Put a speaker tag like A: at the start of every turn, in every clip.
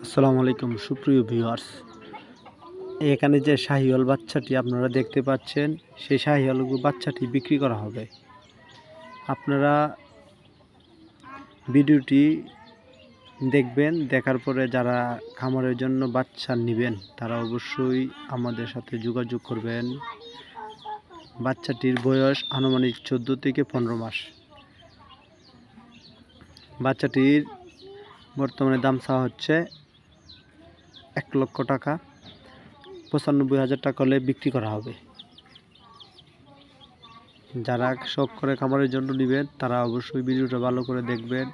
A: আসসালামু আলাইকুম সুপ্রিয় ভিউয়ার্স, এখানে যে শাহিওয়াল বাচ্চাটি আপনারা দেখতে পাচ্ছেন, সেই শাহিওয়াল বাচ্চাটি বিক্রি করা হবে। আপনারা ভিডিওটি দেখবেন, দেখার পরে যারা খামারের জন্য বাচ্চা নেবেন তারা অবশ্যই আমাদের সাথে যোগাযোগ করবেন। বাচ্চাটির বয়স আনুমানিক 14 থেকে 15 মাস। বাচ্চাটির বর্তমানে দাম চাওয়া হচ্ছে 1 লক্ষ টাকা। 95,000 টাকা হলে বিক্রি করা হবে। যারা শখ করে খামারের জন্য নেবেন তারা অবশ্যই ভিডিওটা ভালো করে দেখবেন,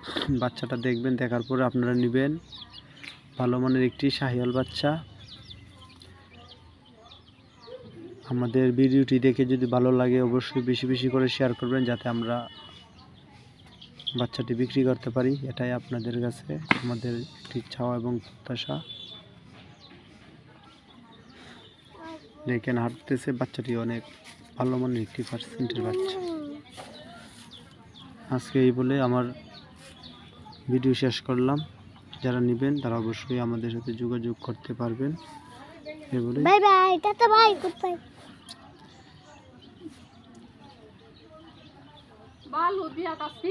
A: বাচ্চাটা দেখবেন, দেখার পরে আপনারা নেবেন। ভালো মানের একটি শাহিওয়াল বাচ্চা। আমাদের ভিডিওটি দেখে যদি ভালো লাগে অবশ্যই বেশি বেশি করে শেয়ার করবেন, যাতে আমরা বাচ্চাটি বিক্রি করতে পারি। এটাই আপনাদের কাছে আমাদের একটি চাওয়া এবং প্রত্যাশা। দেখেন হাঁটতেছে, বাচ্চাটি অনেক ভালো মানের একটি পার্সেন্টের বাচ্চা। আজকে এই বলে আমার ভিডিও শেষ করলাম। যারা নেবেন তারা অবশ্যই আমাদের সাথে যোগাযোগ করতে পারবেন। এই বলে
B: bye bye, tata, bye, good bye. বাল দিয়া কাছে